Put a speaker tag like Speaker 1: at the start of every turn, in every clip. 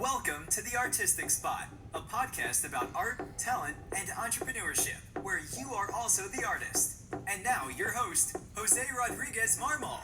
Speaker 1: Welcome to The Artistic Spot, a podcast about art, talent, and entrepreneurship, where you are also the artist. And now, your host, Jose Rodriguez Marmol.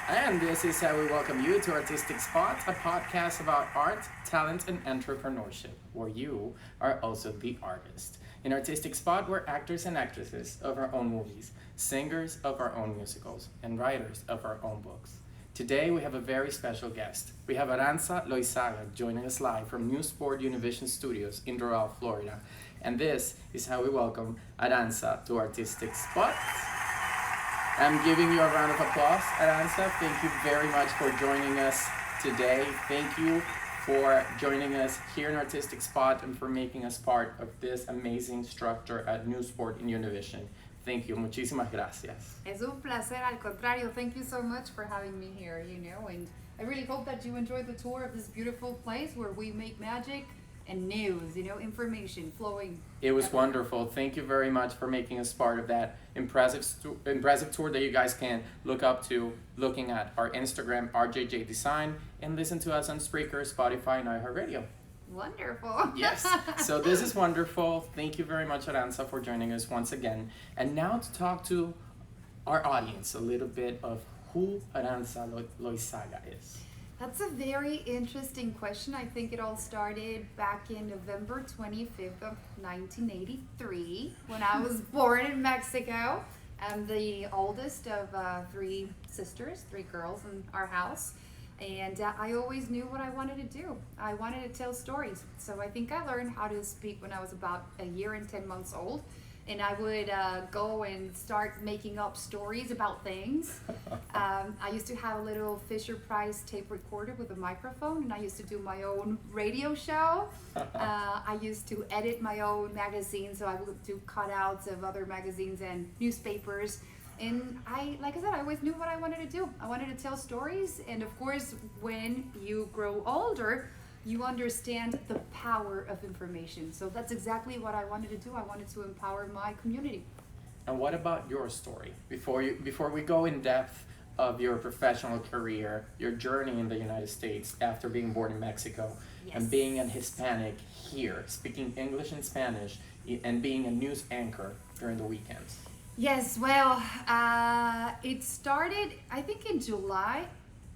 Speaker 2: And this is how we welcome you to Artistic Spot, a podcast about art, talent, and entrepreneurship, where you are also the artist. In Artistic Spot, we're actors and actresses of our own movies, singers of our own musicals, and writers of our own books. Today, we have a very special guest. We have Arantxa Loizaga joining us live from Newsport Univision Studios in Doral, Florida. And this is how we welcome Arantxa to Artistic Spot. I'm giving you a round of applause, Arantxa. Thank you very much for joining us today. Thank you for joining us here in Artistic Spot and for making us part of this amazing structure at Newsport in Univision. Thank you. Muchísimas gracias.
Speaker 3: Es un placer, al contrario. Thank you so much for having me here, and I really hope that you enjoyed the tour of this beautiful place where we make magic and news, information flowing.
Speaker 2: It was wonderful. Thank you very much for making us part of that impressive tour that you guys can look up to looking at our Instagram, RJJ Design, and listen to us on Spreaker, Spotify, and iHeartRadio.
Speaker 3: Wonderful.
Speaker 2: Yes. So this is wonderful. Thank you very much, Arantxa, for joining us once again. And now to talk to our audience a little bit of who Arantxa Loizaga is.
Speaker 3: That's a very interesting question. I think it all started back in November 25th of 1983 when I was born in Mexico. I'm the oldest of three sisters, three girls in our house. And I always knew what I wanted to do. I wanted to tell stories. So I think I learned how to speak when I was about a year and 10 months old. And I would go and start making up stories about things. I used to have a little Fisher-Price tape recorder with a microphone, and I used to do my own radio show. I used to edit my own magazines, so I would do cutouts of other magazines and newspapers. And like I said, I always knew what I wanted to do. I wanted to tell stories, and of course, when you grow older, you understand the power of information. So that's exactly what I wanted to do. I wanted to empower my community.
Speaker 2: And what about your story? Before we go in depth of your professional career, your journey in the United States after being born in Mexico,
Speaker 3: Yes.
Speaker 2: and being an Hispanic here, speaking English and Spanish, and being a news anchor during the weekends.
Speaker 3: Yes, well, it started, I think in July.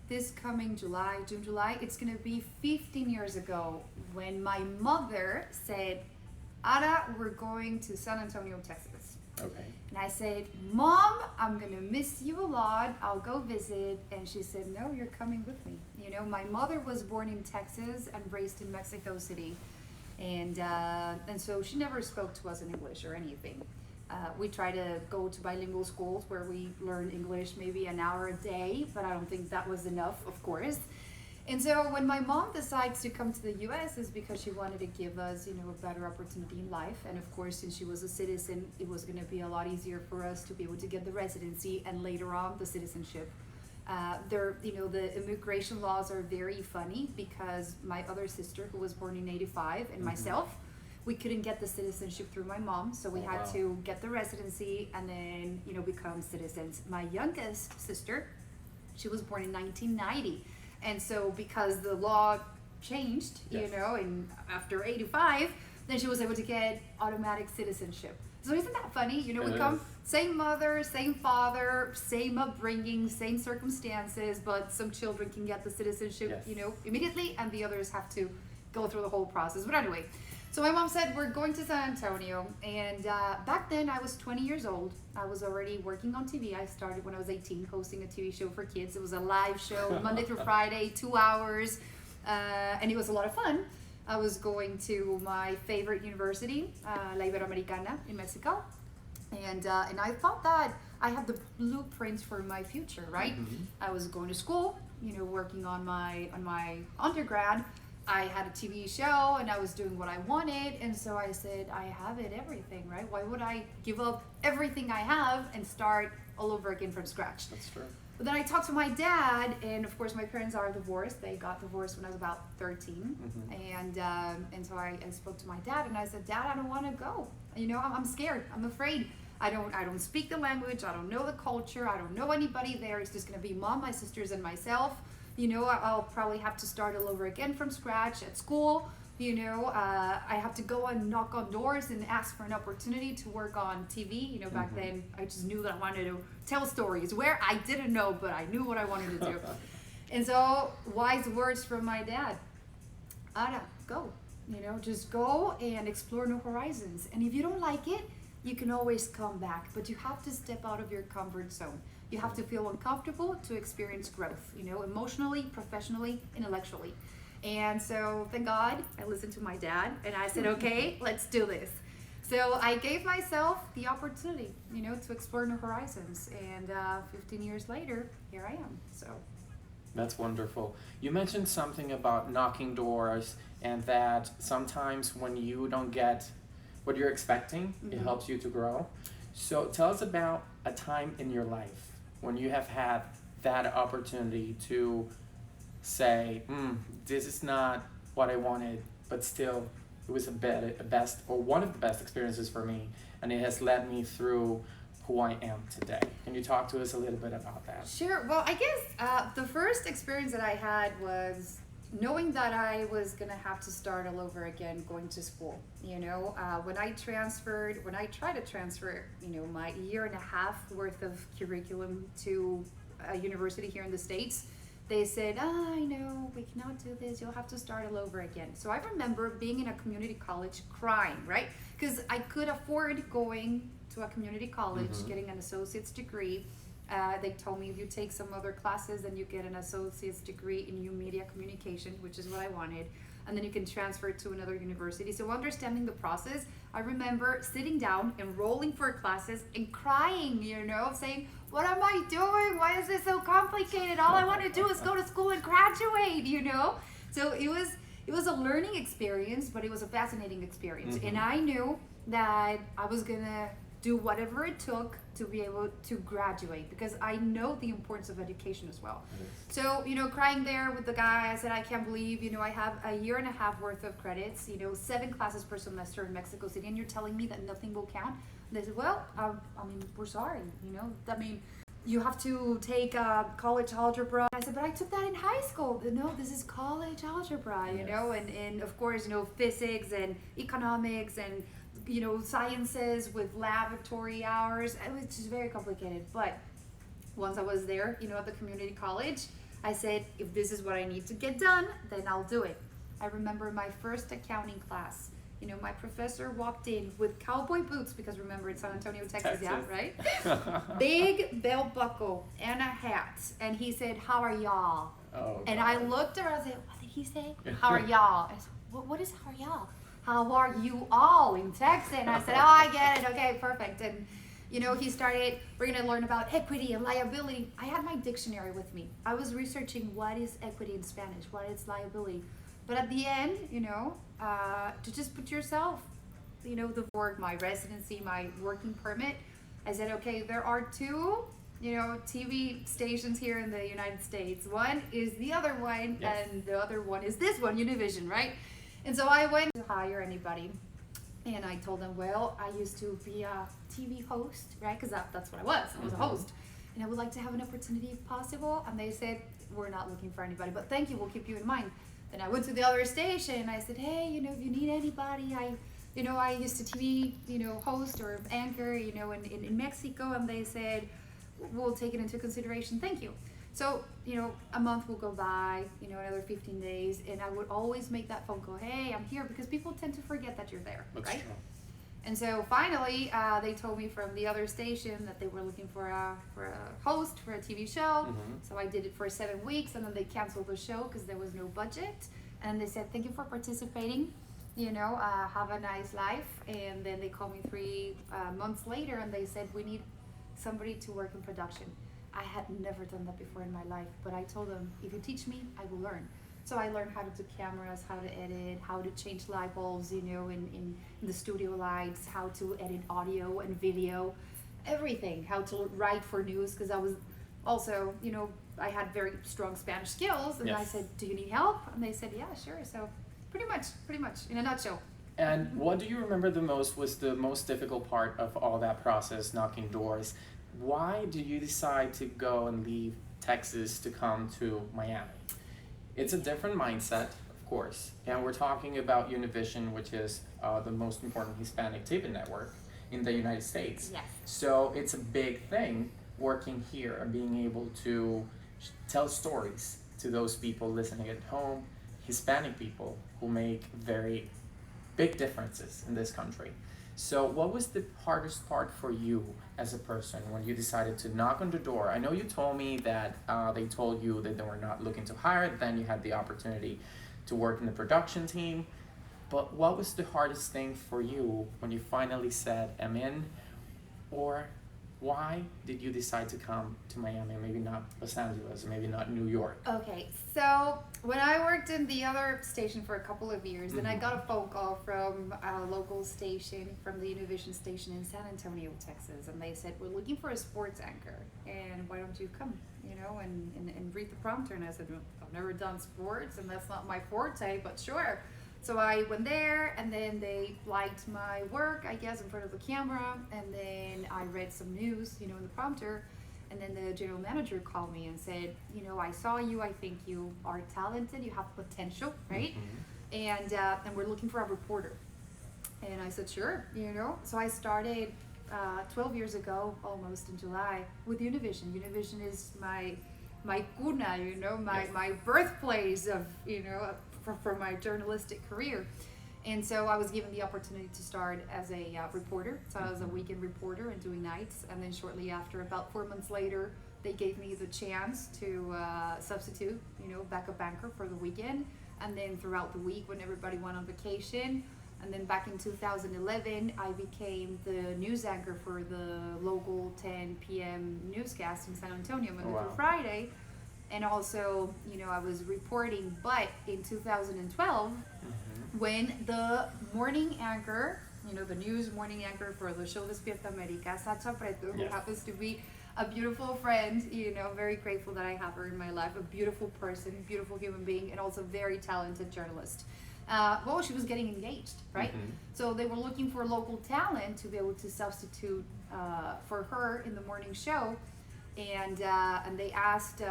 Speaker 3: This coming July, June, July, it's going to be 15 years ago when my mother said, Ara, we're going to San Antonio, Texas.
Speaker 2: Okay.
Speaker 3: And I said, Mom, I'm going to miss you a lot. I'll go visit. And she said, no, you're coming with me. My mother was born in Texas and raised in Mexico City. And so she never spoke to us in English or anything. We try to go to bilingual schools where we learn English maybe an hour a day, but I don't think that was enough, of course. And so when my mom decides to come to the U.S. is because she wanted to give us, a better opportunity in life. And of course, since she was a citizen, it was going to be a lot easier for us to be able to get the residency and later on the citizenship. The immigration laws are very funny because my other sister, who was born in '85, and myself, we couldn't get the citizenship through my mom, so we had to get the residency and then, become citizens. My youngest sister, she was born in 1990. And so because the law changed,
Speaker 2: Yes.
Speaker 3: and after '85, then she was able to get automatic citizenship. So isn't that funny? We come, same mother, same father, same upbringing, same circumstances, but some children can get the citizenship,
Speaker 2: Yes.
Speaker 3: Immediately, and the others have to go through the whole process. But anyway, so my mom said, we're going to San Antonio, and back then I was 20 years old. I was already working on TV. I started when I was 18, hosting a TV show for kids. It was a live show, Monday through Friday, 2 hours, and it was a lot of fun. I was going to my favorite university, La Iberoamericana in Mexico, and I thought that I had the blueprint for my future, right?
Speaker 2: Mm-hmm.
Speaker 3: I was going to school, working on my undergrad. I had a TV show and I was doing what I wanted, and so I said, I have everything, right? Why would I give up everything I have and start all over again from scratch?
Speaker 2: That's true.
Speaker 3: But then I talked to my dad, and of course my parents are divorced. They got divorced when I was about 13, and so I spoke to my dad and I said, Dad, I don't want to go. I'm scared. I'm afraid. I don't speak the language. I don't know the culture. I don't know anybody there. It's just going to be mom, my sisters, and myself. I'll probably have to start all over again from scratch at school. I have to go and knock on doors and ask for an opportunity to work on TV. Back then I just knew that I wanted to tell stories where I didn't know, but I knew what I wanted to do. And so wise words from my dad. Ara, go. Just go and explore new horizons. And if you don't like it, you can always come back, but you have to step out of your comfort zone. You have to feel uncomfortable to experience growth, emotionally, professionally, intellectually. And so, thank God, I listened to my dad, and I said, okay, let's do this. So I gave myself the opportunity, to explore new horizons. And 15 years later, here I am. So
Speaker 2: That's wonderful. You mentioned something about knocking doors, and that sometimes when you don't get what you're expecting, it helps you to grow. So tell us about a time in your life when you have had that opportunity to say, this is not what I wanted, but still it was best or one of the best experiences for me, and it has led me through who I am today. Can you talk to us a little bit about that?
Speaker 3: Sure. Well, I guess the first experience that I had was knowing that I was going to have to start all over again going to school. When I tried to transfer, my year and a half worth of curriculum to a university here in the States, they said, I know, we cannot do this. You'll have to start all over again. So I remember being in a community college crying, right? Because I could afford going to a community college, getting an associate's degree. They told me if you take some other classes, then you get an associate's degree in new media communication, which is what I wanted. And then you can transfer to another university. So understanding the process, I remember sitting down, enrolling for classes, and crying, saying, what am I doing? Why is this so complicated? All I want to do is go to school and graduate, So it was a learning experience, but it was a fascinating experience. And I knew that I was going to do whatever it took to be able to graduate, because I know the importance of education as well. So, crying there with the guy, I said, I can't believe, I have a year and a half worth of credits, 7 classes per semester in Mexico City, and you're telling me that nothing will count? And they said, well, we're sorry, you have to take college algebra. I said, but I took that in high school. No, this is college algebra, and of course, physics and economics and sciences with laboratory hours. It was just very complicated. But once I was there, at the community college, I said, if this is what I need to get done, then I'll do it. I remember my first accounting class. My professor walked in with cowboy boots, because remember, it's San Antonio, Texas. Yeah, right? Big belt buckle and a hat. And he said, how are y'all? Oh, and I looked around and said, what did he say? How are y'all? I said, what is how are y'all? How are you all in Texas? And I said, oh, I get it. Okay, perfect. And, he started, we're going to learn about equity and liability. I had my dictionary with me. I was researching what is equity in Spanish, what is liability. But at the end, to just put yourself, for my residency, my working permit, I said, okay, there are 2, TV stations here in the United States. One is the other one, and the other one is this one, Univision, right? And so I went to hire anybody, and I told them, well, I used to be a TV host, right? Because that's what I was. I was a host. And I would like to have an opportunity if possible. And they said, we're not looking for anybody, but thank you, we'll keep you in mind. Then I went to the other station, and I said, hey, if you need anybody, I used to TV, host or anchor, in Mexico. And they said, we'll take it into consideration. Thank you. So, a month will go by, another 15 days, and I would always make that phone call, hey, I'm here, because people tend to forget that you're there,
Speaker 2: That's
Speaker 3: right?
Speaker 2: True.
Speaker 3: And so finally, they told me from the other station that they were looking for a host for a TV show. So I did it for 7 weeks, and then they canceled the show because there was no budget. And they said, thank you for participating, have a nice life. And then they called me 3 months later, and they said, we need somebody to work in production. I had never done that before in my life, but I told them, if you teach me, I will learn. So I learned how to do cameras, how to edit, how to change light bulbs, in the studio lights, how to edit audio and video, everything, how to write for news, because I was also, I had very strong Spanish skills, and I said, do you need help? And they said, yeah, sure. So pretty much, in a nutshell.
Speaker 2: And what do you remember the most was the most difficult part of all that process, knocking doors? Why did you decide to go and leave Texas to come to Miami? It's a different mindset, of course, and we're talking about Univision, which is the most important Hispanic TV network in the United States.
Speaker 3: Yes.
Speaker 2: So it's a big thing working here and being able to tell stories to those people listening at home, Hispanic people who make very big differences in this country. So what was the hardest part for you as a person when you decided to knock on the door? I know you told me that they told you that they were not looking to hire, then you had the opportunity to work in the production team. But what was the hardest thing for you when you finally said, I'm in? Or why did you decide to come to Miami, maybe not Los Angeles, maybe not New York?
Speaker 3: Okay, so when I worked in the other station for a couple of years, then I got a phone call from a local station, from the Univision station in San Antonio, Texas, and they said, we're looking for a sports anchor, and why don't you come, and read the prompter? And I said, I've never done sports, and that's not my forte, but sure. So I went there, and then they liked my work, I guess, in front of the camera, and then I read some news, in the prompter, and then the general manager called me and said, I saw you, I think you are talented, you have potential, right? And we're looking for a reporter. And I said, sure, So I started 12 years ago, almost in July, with Univision. Univision is my cuna, my birthplace of, for my journalistic career. And so I was given the opportunity to start as a reporter. So I was a weekend reporter and doing nights. And then shortly after, about 4 months later, they gave me the chance to substitute, backup anchor for the weekend. And then throughout the week when everybody went on vacation. And then back in 2011, I became the news anchor for the local 10 p.m. newscast in San Antonio, Monday through Friday. And also, I was reporting, but in 2012, when the morning anchor, the news morning anchor for the show Despierta América, Sacha Preto, who happens to be a beautiful friend, very grateful that I have her in my life, a beautiful person, beautiful human being, and also very talented journalist. She was getting engaged, right? So they were looking for local talent to be able to substitute for her in the morning show. And they asked,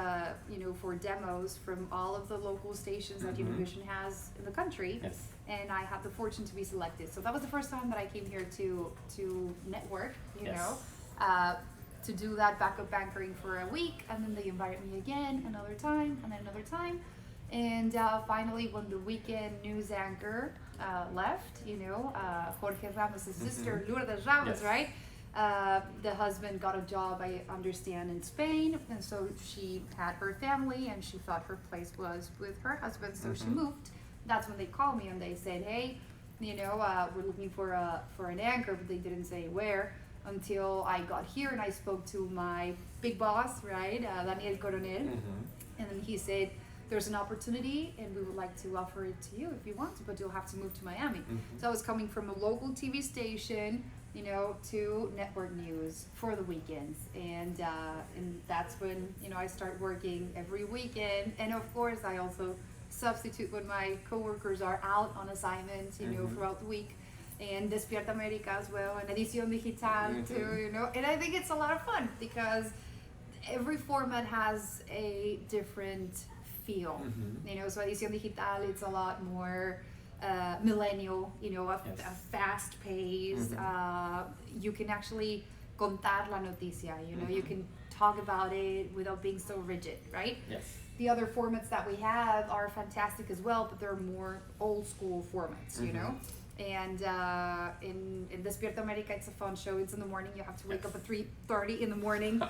Speaker 3: for demos from all of the local stations that Univision has in the country.
Speaker 2: Yes.
Speaker 3: And I had the fortune to be selected. So that was the first time that I came here to network, to do that backup anchoring for a week. And then they invited me again, another time, and then another time. And finally, when the weekend news anchor left, Jorge Ramos' sister, Lourdes Ramos, right? The husband got a job, I understand, in Spain, and so she had her family, and she thought her place was with her husband, so she moved. That's when they called me and they said, hey, we're looking for an anchor, but they didn't say where until I got here and I spoke to my big boss, right, Daniel Coronel, and then he said, there's an opportunity and we would like to offer it to you if you want to, but you'll have to move to Miami. So I was coming from a local TV station, to network news for the weekends. And that's when, I start working every weekend. And of course, I also substitute when my coworkers are out on assignments, throughout the week. And Despierta América as well, and Edición Digital too, And I think it's a lot of fun because every format has a different feel. So Edición Digital, it's a lot more millennial, a fast pace. You can actually contar la noticia, you can talk about it without being so rigid, right?
Speaker 2: Yes.
Speaker 3: The other formats that we have are fantastic as well, but they're more old school formats, And in Despierta América, it's a fun show. It's in the morning. You have to wake up at 3:30 in the morning,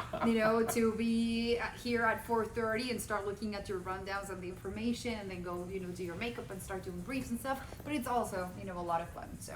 Speaker 3: to be here at 4:30 and start looking at your rundowns and the information, and then go, do your makeup and start doing briefs and stuff. But it's also, a lot of fun. So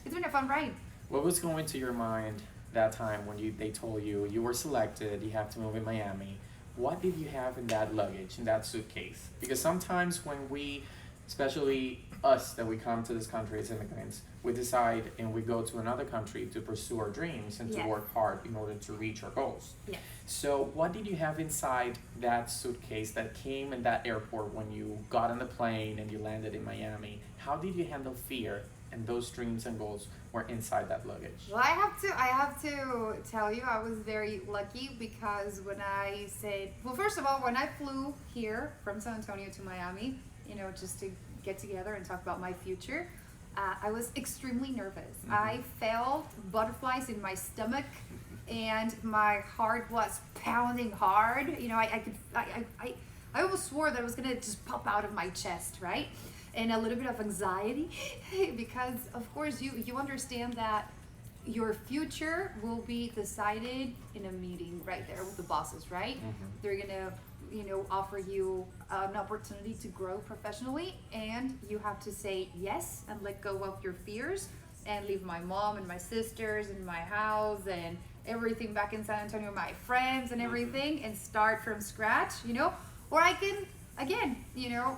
Speaker 3: it's been a fun ride.
Speaker 2: What was going to your mind that time when they told you were selected, you have to move in Miami? What did you have in that luggage, in that suitcase? Because sometimes when we, especially us that we come to this country as immigrants, we decide and we go to another country to pursue our dreams and to work hard in order to reach our goals.
Speaker 3: Yeah.
Speaker 2: So what did you have inside that suitcase that came in that airport when you got on the plane and you landed in Miami? How did you handle fear and those dreams and goals were inside that luggage?
Speaker 3: Well, I have to tell you, I was very lucky because when I said, well, first of all, when I flew here from San Antonio to Miami, just to get together and talk about my future, I was extremely nervous. I felt butterflies in my stomach, and my heart was pounding hard. I almost swore that it was gonna just pop out of my chest, right? And a little bit of anxiety because, of course, you understand that your future will be decided in a meeting right there with the bosses, right? They're gonna offer you an opportunity to grow professionally, and you have to say yes and let go of your fears and leave my mom and my sisters and my house and everything back in San Antonio, my friends and everything, and start from scratch, or I can again,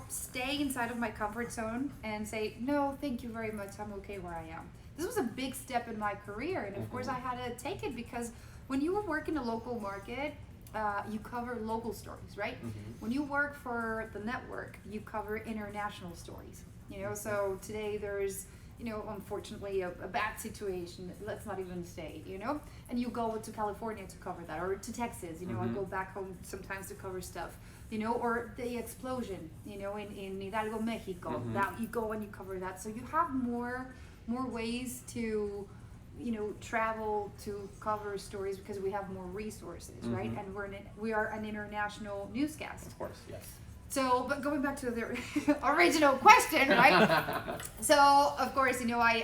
Speaker 3: stay inside of my comfort zone and say, no, thank you very much, I'm okay where I am. This was a big step in my career, and of course I had to take it because when you work in a local market, you cover local stories, right? When you work for the network, you cover international stories. So today there's, unfortunately a bad situation, let's not even say, and you go to California to cover that, or to Texas, I go back home sometimes to cover stuff, or the explosion, in Hidalgo, Mexico, that you go and you cover that. So you have more ways to travel to cover stories because we have more resources, right? And we are an international newscast.
Speaker 2: Of course, yes.
Speaker 3: So, but going back to the original question, right? So, of course, I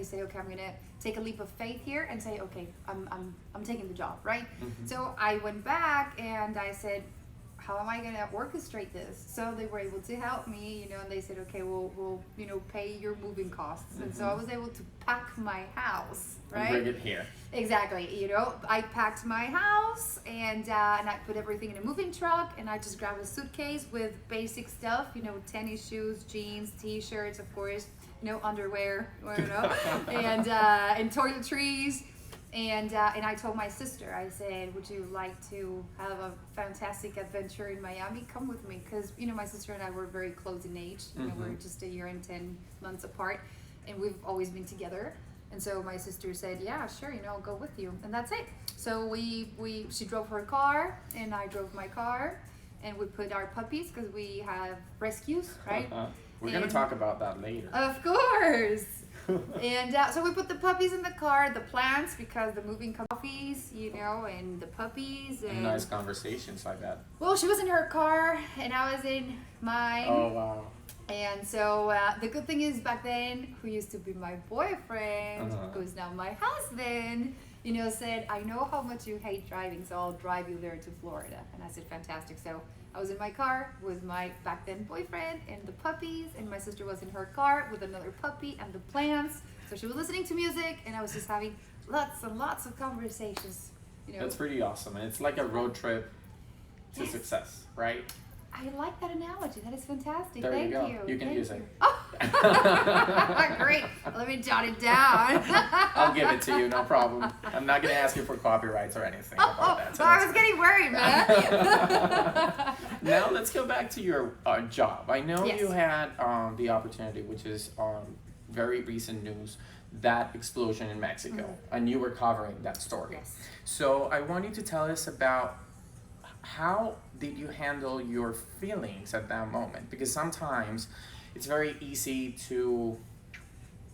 Speaker 3: say, okay, I'm gonna take a leap of faith here and say, okay, I'm taking the job, right? So I went back and I said, how am I gonna orchestrate this? So they were able to help me, and they said, okay, we'll pay your moving costs. And so I was able to pack my house, right?
Speaker 2: And bring it here.
Speaker 3: Exactly, I packed my house and I put everything in a moving truck, and I just grabbed a suitcase with basic stuff, tennis shoes, jeans, t-shirts, of course, underwear, and toiletries. And I told my sister, I said, would you like to have a fantastic adventure in Miami? Come with me. Because, my sister and I were very close in age. We're just a year and 10 months apart. And we've always been together. And so my sister said, yeah, sure, I'll go with you. And that's it. So she drove her car and I drove my car. And we put our puppies, because we have rescues, right?
Speaker 2: We're going to talk about that later.
Speaker 3: Of course. And so we put the puppies in the car, the plants, because the moving coffees, and the puppies. And
Speaker 2: nice conversations like that.
Speaker 3: Well, she was in her car and I was in mine.
Speaker 2: Oh, wow.
Speaker 3: And so the good thing is, back then, who used to be my boyfriend, who's now my husband, said, I know how much you hate driving, so I'll drive you there to Florida. And I said, fantastic. So I was in my car with my back then boyfriend and the puppies, and my sister was in her car with another puppy and the plants. So she was listening to music, and I was just having lots and lots of conversations.
Speaker 2: That's pretty awesome. And it's like a road trip to success, right?
Speaker 3: I like that analogy. That is fantastic.
Speaker 2: There
Speaker 3: Thank
Speaker 2: you go.
Speaker 3: you.
Speaker 2: You can
Speaker 3: Thank
Speaker 2: use
Speaker 3: you.
Speaker 2: it.
Speaker 3: Oh. Great. Let me jot it down.
Speaker 2: I'll give it to you, no problem. I'm not going to ask you for copyrights or anything about that. So
Speaker 3: I was getting worried, man.
Speaker 2: Now let's go back to your job. I know
Speaker 3: Yes.
Speaker 2: you had the opportunity, which is very recent news, that explosion in Mexico, and you were covering that story.
Speaker 3: Yes.
Speaker 2: So I want you to tell us about how did you handle your feelings at that moment? Because sometimes it's very easy to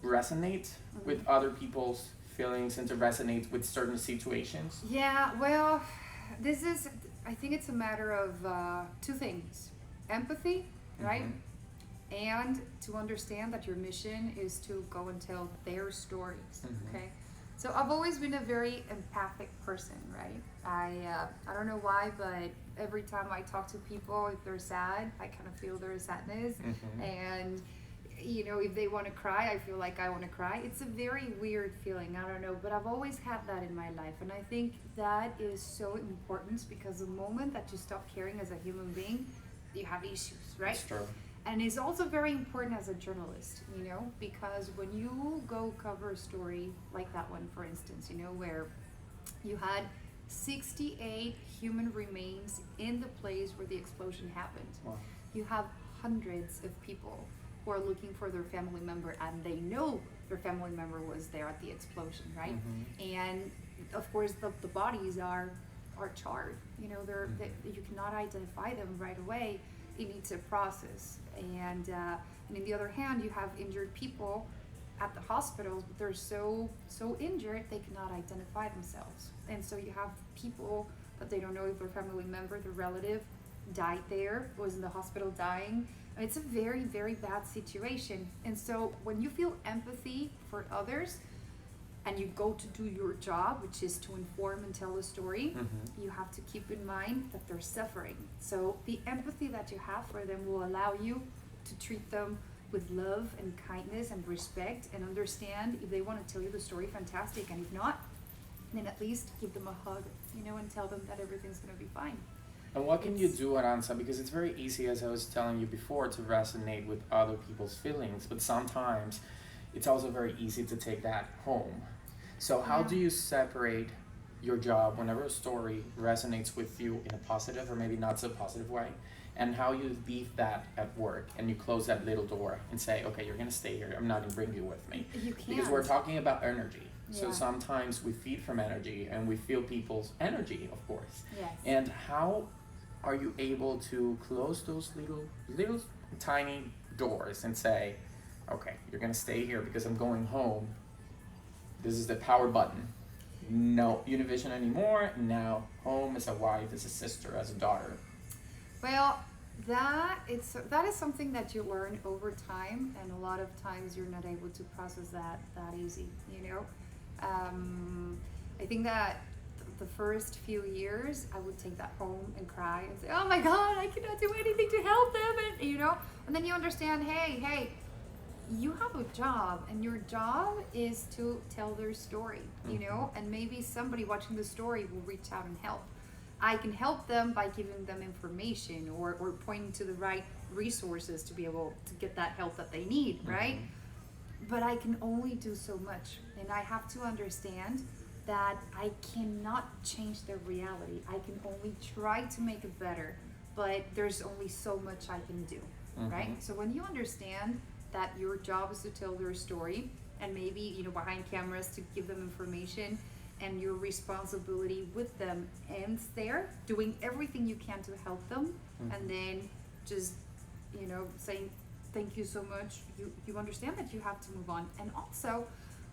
Speaker 2: resonate with other people's feelings and to resonate with certain situations.
Speaker 3: Yeah, well, I think it's a matter of two things. Empathy, right? And to understand that your mission is to go and tell their stories, okay? So I've always been a very empathic person, right? I don't know why, but every time I talk to people, if they're sad, I kind of feel their sadness. And, if they want to cry, I feel like I want to cry. It's a very weird feeling, I don't know, but I've always had that in my life. And I think that is so important, because the moment that you stop caring as a human being, you have issues, right?
Speaker 2: That's true.
Speaker 3: And it's also very important as a journalist, because when you go cover a story like that one, for instance, where you had 68 human remains in the place where the explosion happened.
Speaker 2: Wow.
Speaker 3: You have hundreds of people who are looking for their family member, and they know their family member was there at the explosion, right? And of course, the bodies are charred. You know, you cannot identify them right away. It needs a process. And on the other hand, you have injured people at the hospitals, but they're so injured they cannot identify themselves. And so you have people that they don't know if their family member, their relative, died there, was in the hospital dying. It's a very, very bad situation. And so when you feel empathy for others and you go to do your job, which is to inform and tell a story, you have to keep in mind that they're suffering. So the empathy that you have for them will allow you to treat them with love and kindness and respect, and understand if they want to tell you the story, fantastic, and if not, then at least give them a hug, you know, and tell them that everything's going to be fine.
Speaker 2: And what can you do, Arantxa? Because it's very easy, as I was telling you before, to resonate with other people's feelings, but sometimes it's also very easy to take that home. So how do you separate your job whenever a story resonates with you in a positive or maybe not so positive way, and how you leave that at work and you close that little door and say, okay, you're going to stay here, I'm not going to bring you with me?
Speaker 3: You can't.
Speaker 2: Because we're talking about energy. So
Speaker 3: Yeah.
Speaker 2: sometimes we feed from energy and we feel people's energy, of course.
Speaker 3: Yes.
Speaker 2: And how are you able to close those little tiny doors and say, okay, you're going to stay here because I'm going home. This is the power button. No Univision anymore. Now home as a wife, as a sister, as a daughter.
Speaker 3: Well, that is something that you learn over time, and a lot of times you're not able to process that easy, you know. I think that the first few years I would take that home and cry and say, oh my God, I cannot do anything to help them, and you know, and then you understand, hey, you have a job, and your job is to tell their story, you know, and maybe somebody watching the story will reach out and help. I can help them by giving them information or pointing to the right resources to be able to get that help that they need, right? But I can only do so much, and I have to understand that I cannot change their reality. I can only try to make it better, but there's only so much I can do, right? So when you understand that your job is to tell their story, and maybe, you know, behind cameras to give them information, and your responsibility with them ends there, doing everything you can to help them, and then just, you know, saying thank you so much, you understand that you have to move on. And also,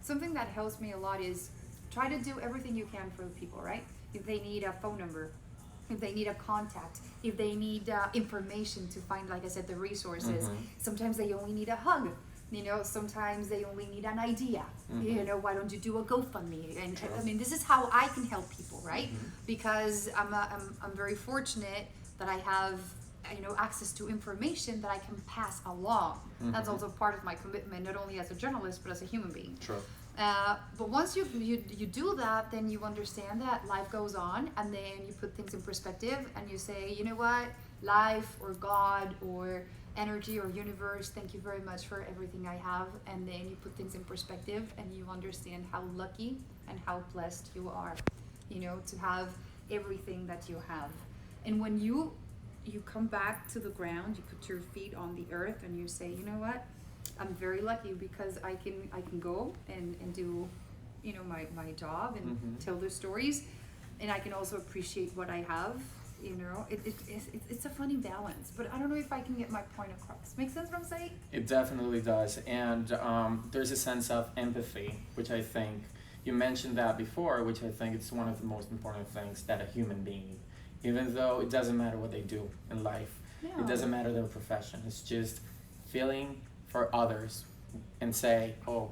Speaker 3: something that helps me a lot is try to do everything you can for the people, right? If they need a phone number, if they need a contact, if they need information to find, like I said, the resources, sometimes they only need a hug. You know, sometimes they only need an idea. You know, why don't you do a GoFundMe? And I mean, this is how I can help people, right? Because I'm very fortunate that I have, you know, access to information that I can pass along. That's also part of my commitment, not only as a journalist but as a human being.
Speaker 2: True.
Speaker 3: But once you do that, then you understand that life goes on, and then you put things in perspective, and you say, you know what, life or God or energy or universe, thank you very much for everything I have. And then you put things in perspective, and you understand how lucky and how blessed you are, you know, to have everything that you have. And when you come back to the ground, you put your feet on the earth, and you say, you know what, I'm very lucky because I can go and do, you know, my job and tell the stories, and I can also appreciate what I have. You know, it's a funny balance, but I don't know if I can get my point across. Make sense what I'm saying?
Speaker 2: It definitely does. And there's a sense of empathy, which I think, you mentioned that before, which I think it's one of the most important things that a human being, even though it doesn't matter what they do in life, it doesn't matter their profession, it's just feeling for others and say, oh,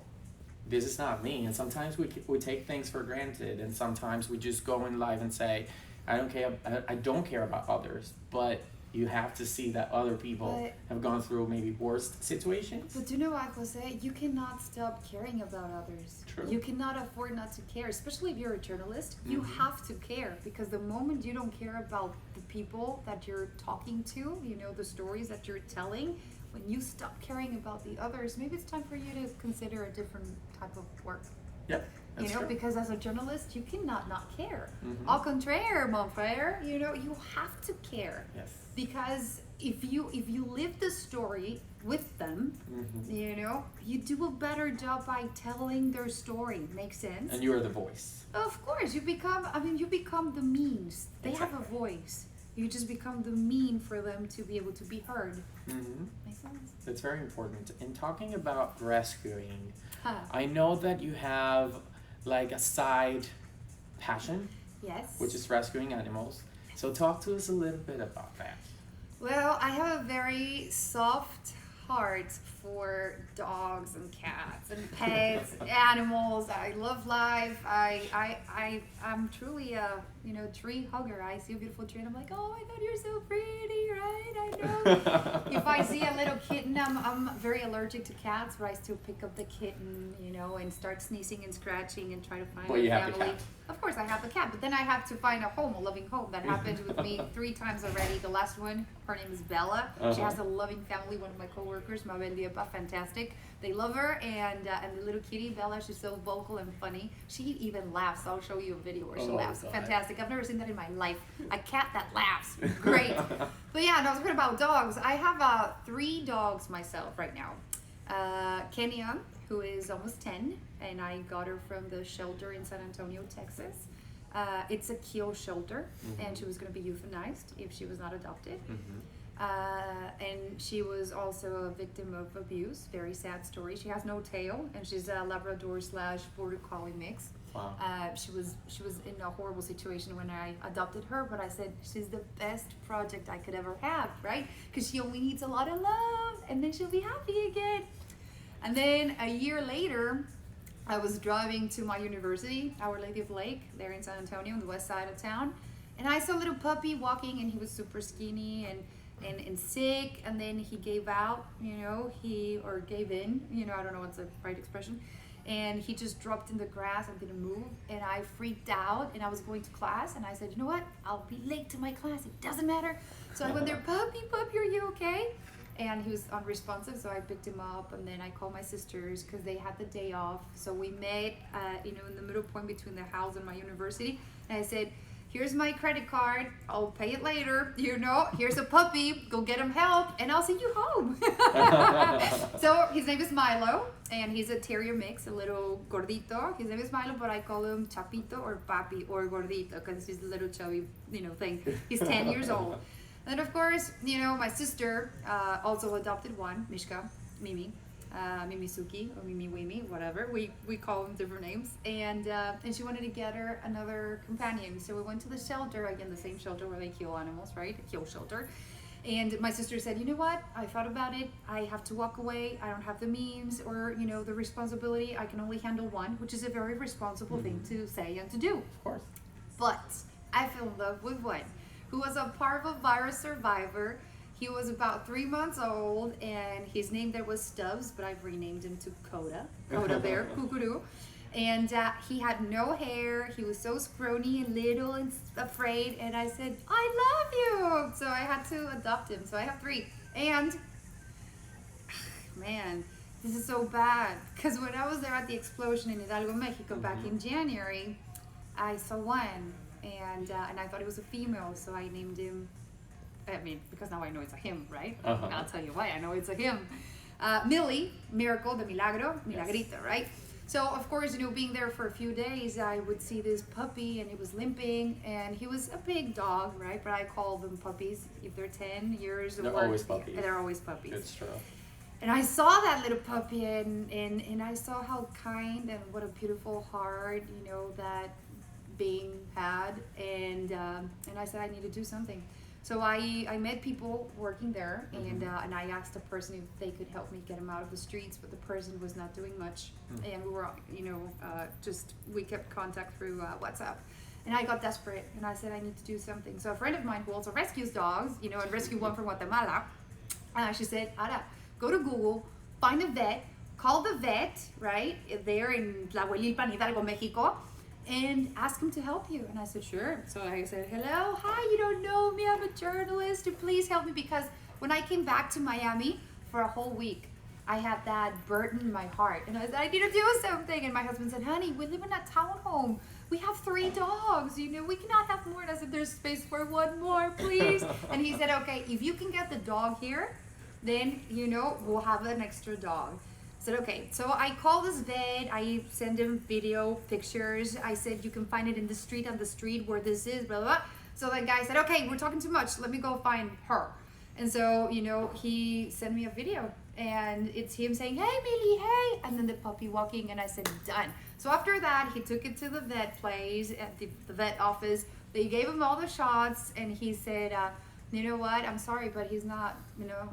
Speaker 2: this is not me. And sometimes we take things for granted, and sometimes we just go in life and say, I don't care about others, but you have to see that other people have gone through maybe worse situations.
Speaker 3: But you know what, Jose? You cannot stop caring about others.
Speaker 2: True.
Speaker 3: You cannot afford not to care, especially if you're a journalist. You have to care, because the moment you don't care about the people that you're talking to, you know, the stories that you're telling, when you stop caring about the others, maybe it's time for you to consider a different type of work.
Speaker 2: Yep.
Speaker 3: You
Speaker 2: That's
Speaker 3: know,
Speaker 2: true.
Speaker 3: because as a journalist, you cannot not care.
Speaker 2: Mhm.
Speaker 3: Au contraire, mon frère, you know, you have to care.
Speaker 2: Yes.
Speaker 3: Because if you live the story with them,
Speaker 2: Mhm.
Speaker 3: you know, you do a better job by telling their story. Makes sense?
Speaker 2: And you are the voice.
Speaker 3: Of course, you become the means. They have a voice. You just become the mean for them to be able to be heard.
Speaker 2: Mhm.
Speaker 3: Makes sense?
Speaker 2: That's very important. In talking about rescuing,
Speaker 3: Huh.
Speaker 2: I know that you have like a side passion,
Speaker 3: Yes.
Speaker 2: which is rescuing animals. So talk to us a little bit about that.
Speaker 3: Well, I have a very soft heart for dogs and cats and pets, animals. I love life. I'm truly a tree hugger. I see a beautiful tree and I'm like, oh my God, you're so pretty, right? I know. If I see a little kitten, I'm very allergic to cats, but I still pick up the kitten, and start sneezing and scratching and try to find
Speaker 2: Well,
Speaker 3: a
Speaker 2: you have the
Speaker 3: family.
Speaker 2: cat.
Speaker 3: Of course, I have a cat, but then I have to find a home, a loving home. That happened with me 3 times already. The last one, her name is Bella. She
Speaker 2: Uh-huh.
Speaker 3: has a loving family. One of my coworkers, Mabel Liepa, fantastic. They love her, and the little kitty Bella, she's so vocal and funny. She even laughs. I'll show you a video where she
Speaker 2: Oh,
Speaker 3: laughs.
Speaker 2: God.
Speaker 3: Fantastic. I've never seen that in my life. A cat that laughs. Great. But yeah, no, I was talking about dogs. I have 3 dogs myself right now. Kenya, who is almost 10, and I got her from the shelter in San Antonio, Texas. It's a kill shelter, and she was going to be euthanized if she was not adopted.
Speaker 2: Mhm.
Speaker 3: And she was also a victim of abuse. Very sad story. She has no tail, and she's a Labrador / Border Collie mix.
Speaker 2: Wow.
Speaker 3: She was in a horrible situation when I adopted her, but I said she's the best project I could ever have, right? Because she only needs a lot of love, and then she'll be happy again. And then a year later, I was driving to my university, Our Lady of the Lake, there in San Antonio, on the west side of town, and I saw a little puppy walking, and he was super skinny and sick, and then he gave out, or gave in, I don't know what's the right expression, and he just dropped in the grass and didn't move, and I freaked out, and I was going to class, and I said, you know what, I'll be late to my class, it doesn't matter. So I went there, puppy, are you okay? And he was unresponsive, so I picked him up, and then I called my sisters because they had the day off. So we met, in the middle point between the house and my university, and I said, here's my credit card, I'll pay it later, here's a puppy, go get him help, and I'll send you home. So his name is Milo, and he's a terrier mix, a little gordito. His name is Milo, but I call him Chapito or Papi or Gordito because he's a little chubby, thing. He's 10 years old. And of course, my sister also adopted one, Mishka, Mimi. Mimisuki or Mimi Wimi, whatever. We call them different names. And she wanted to get her another companion. So we went to the shelter, again, the same shelter where they kill animals, right? A kill shelter. And my sister said, you know what? I thought about it. I have to walk away. I don't have the means or, the responsibility. I can only handle one, which is a very responsible thing to say and to do.
Speaker 2: Of course.
Speaker 3: But I fell in love with one who was a parvovirus survivor. He was about 3 months old, and his name there was Stubbs, but I've renamed him to Coda Bear, Kukuru. And he had no hair. He was so scrawny and little and afraid. And I said, I love you. So I had to adopt him. So I have 3. And, man, this is so bad. Because when I was there at the explosion in Hidalgo, Mexico, back in January, I saw one. And I thought it was a female, so I named him, because now I know it's a him, right?
Speaker 2: Uh-huh.
Speaker 3: I'll tell you why I know it's a him. Millie, Miracle, the Milagro, Milagrito,
Speaker 2: Yes.
Speaker 3: right? So, of course, being there for a few days, I would see this puppy, and he was limping, and he was a big dog, right? But I call them puppies. If they're 10 years
Speaker 2: They're
Speaker 3: or
Speaker 2: always puppies.
Speaker 3: They're always puppies.
Speaker 2: It's true.
Speaker 3: And I saw that little puppy, and I saw how kind and what a beautiful heart, that being had, and I said I need to do something. So I met people working there, and I asked the person if they could help me get him out of the streets, but the person was not doing much, and we were we kept contact through WhatsApp. And I got desperate, and I said I need to do something. So a friend of mine who also rescues dogs, and rescued one from Guatemala, she said, Ara, go to Google, find a vet, call the vet, right, there in Tlahuelilpan, Hidalgo, Mexico, and ask him to help you. And I said, sure. So I said, hello, hi, you don't know me, I'm a journalist, and please help me, because when I came back to Miami for a whole week, I had that burden in my heart, and I said, I need to do something. And my husband said, honey, we live in a townhome. We have 3 dogs, you know, we cannot have more. And I said, there's space for 1 more, please. And he said, okay, if you can get the dog here, then, you know, we'll have an extra dog. I said, okay. So I called this vet. I sent him video pictures. I said, you can find it in the street, on the street where this is, blah, blah, blah. So the guy said, okay, we're talking too much. Let me go find her. And so, you know, he sent me a video, and it's him saying, hey, Millie, hey. And then the puppy walking, and I said, done. So after that, he took it to the vet place, at the vet office. They gave him all the shots, and he said, you know what, I'm sorry, but he's not, you know,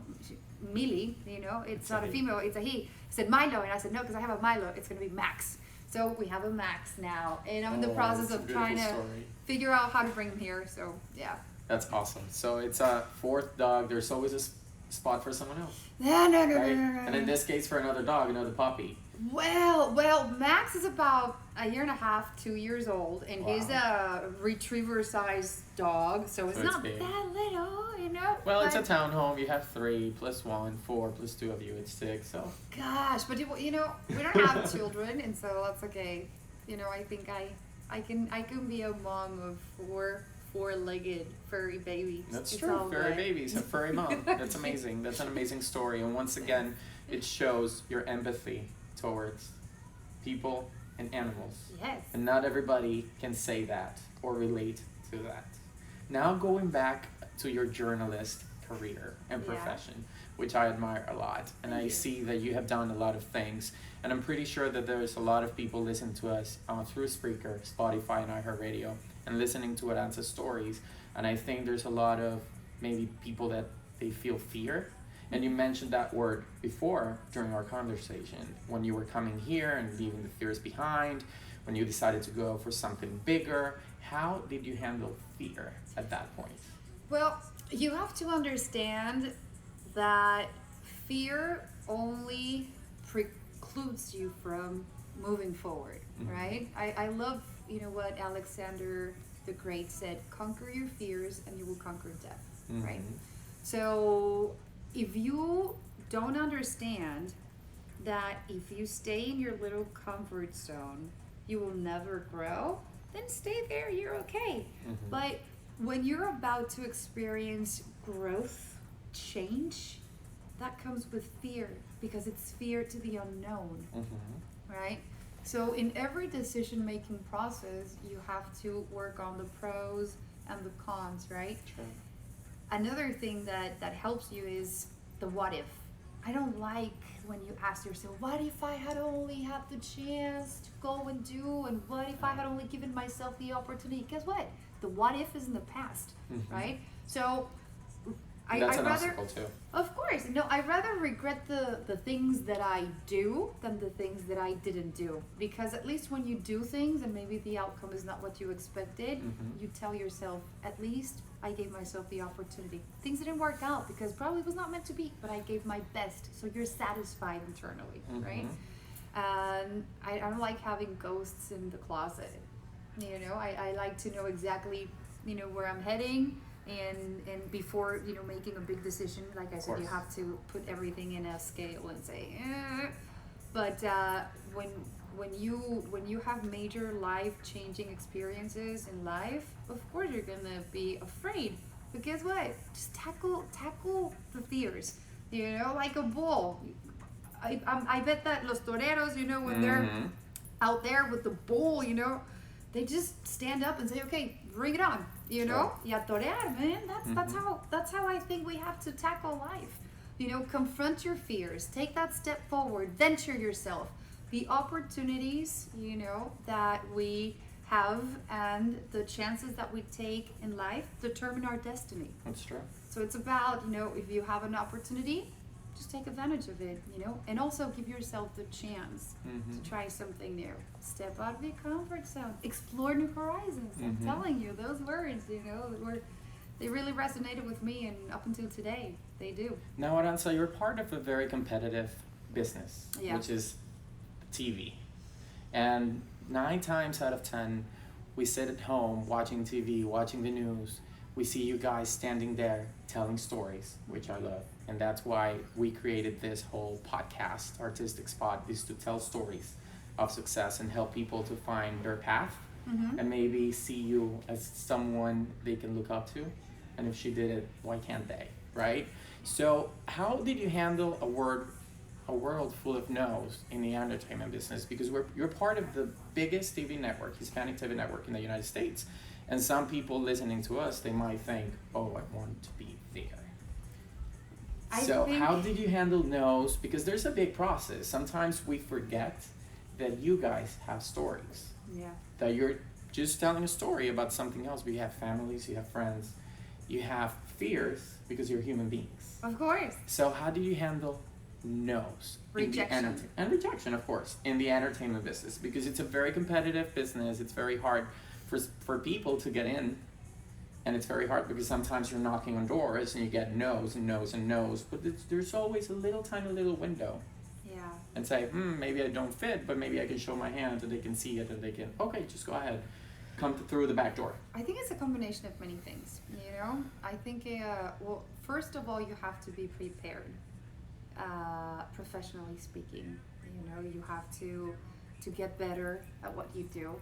Speaker 3: Millie, you know, it's not a female, it's a he. He said, Milo, and I said, no, because I have a Milo, it's going to be Max. So we have a Max now, and I'm in the process of trying to figure out how to bring him here, so yeah.
Speaker 2: That's awesome. So it's a 4th dog. There's always a spot for someone else.
Speaker 3: No.
Speaker 2: And in this case, for another dog, another puppy.
Speaker 3: Well, Max is about 1.5 years, 2 years old, and he's a retriever-sized dog, so it's not
Speaker 2: big.
Speaker 3: that little, you know.
Speaker 2: Well, it's a townhome. You have 3 plus 1, 4 plus 2 of you. It's 6. So.
Speaker 3: Gosh, but you know, we don't have children, and so that's okay. You know, I think I can be a mom of 4-legged furry babies.
Speaker 2: That's true. Furry babies, a furry mom. That's amazing. That's an amazing story. And once again, it shows your empathy towards people and animals.
Speaker 3: Yes.
Speaker 2: And not everybody can say that or relate to that. Now going back to your journalist career and profession, which I admire a lot. And I see that you have done a lot of things. And I'm pretty sure that there's a lot of people listening to us through Spreaker, Spotify, and iHeartRadio, and listening to Arantxa's stories. And I think there's a lot of maybe people that they feel fear. And you mentioned that word before during our conversation, when you were coming here and leaving the fears behind, when you decided to go for something bigger. How did you handle fear at that point?
Speaker 3: Well, you have to understand that fear only precludes you from moving forward, right? I love, you know, what Alexander the Great said, conquer your fears and you will conquer death, right? So if you don't understand that if you stay in your little comfort zone, you will never grow, then stay there, you're okay. But when you're about to experience growth, change, that comes with fear, because it's fear to the unknown, right? So in every decision-making process, you have to work on the pros and the cons, right?
Speaker 2: True.
Speaker 3: Another thing that helps you is the what if. I don't like when you ask yourself, what if I had only had the chance to go and do, and what if I had only given myself the opportunity? Guess what? The what if is in the past, right? So
Speaker 2: That's
Speaker 3: I'd
Speaker 2: an
Speaker 3: rather,
Speaker 2: obstacle too.
Speaker 3: of course, no, I'd rather regret the things that I do than the things that I didn't do. Because at least when you do things and maybe the outcome is not what you expected, you tell yourself, at least I gave myself the opportunity. Things didn't work out because probably it was not meant to be, but I gave my best. So you're satisfied internally, right? And I don't like having ghosts in the closet. You know, I like to know exactly, you know, where I'm heading. And before, you know, making a big decision, like I said, you have to put everything in a scale and say, But when you have major life-changing experiences in life, of course you're gonna be afraid. But guess what? Just tackle the fears. You know, like a bull. I bet that los toreros, you know, when they're out there with the bull, you know, they just stand up and say, okay, bring it on, you know? Y a torear, man. That's how I think we have to tackle life. You know, confront your fears, take that step forward, venture yourself. The opportunities, you know, that we have and the chances that we take in life determine our destiny.
Speaker 2: That's true.
Speaker 3: So it's about, you know, if you have an opportunity, just take advantage of it, you know, and also give yourself the chance to try something new. Step out of your comfort zone, explore new horizons. I'm telling you, those words, you know, they really resonated with me, and up until today, they do.
Speaker 2: Now, Arantxa, you're part of a very competitive business, which is TV. And 9 times out of 10, we sit at home watching TV, watching the news, we see you guys standing there telling stories, which I love. And that's why we created this whole podcast, Artistic Spot, is to tell stories of success and help people to find their path and maybe see you as someone they can look up to. And if she did it, why can't they, right? So how did you handle a world full of no's in the entertainment business? Because you're part of the biggest TV network, Hispanic TV network in the United States. And some people listening to us, they might think, oh, I want to be there. So how did you handle no's? Because there's a big process. Sometimes we forget that you guys have stories.
Speaker 3: Yeah.
Speaker 2: That you're just telling a story about something else, but you have families, you have friends, you have fears because you're human beings.
Speaker 3: Of course.
Speaker 2: So how do you handle no's?
Speaker 3: Rejection.
Speaker 2: And rejection, of course, in the entertainment business, because it's a very competitive business. It's very hard for people to get in. And it's very hard because sometimes you're knocking on doors and you get no's and no's and no's, but there's always a tiny little window.
Speaker 3: Yeah.
Speaker 2: And say, maybe I don't fit, but maybe I can show my hand and they can see it and they can, okay, just go ahead, come through the back door.
Speaker 3: I think it's a combination of many things, you know? I think, well, first of all, you have to be prepared, professionally speaking. You know, you have to get better at what you do.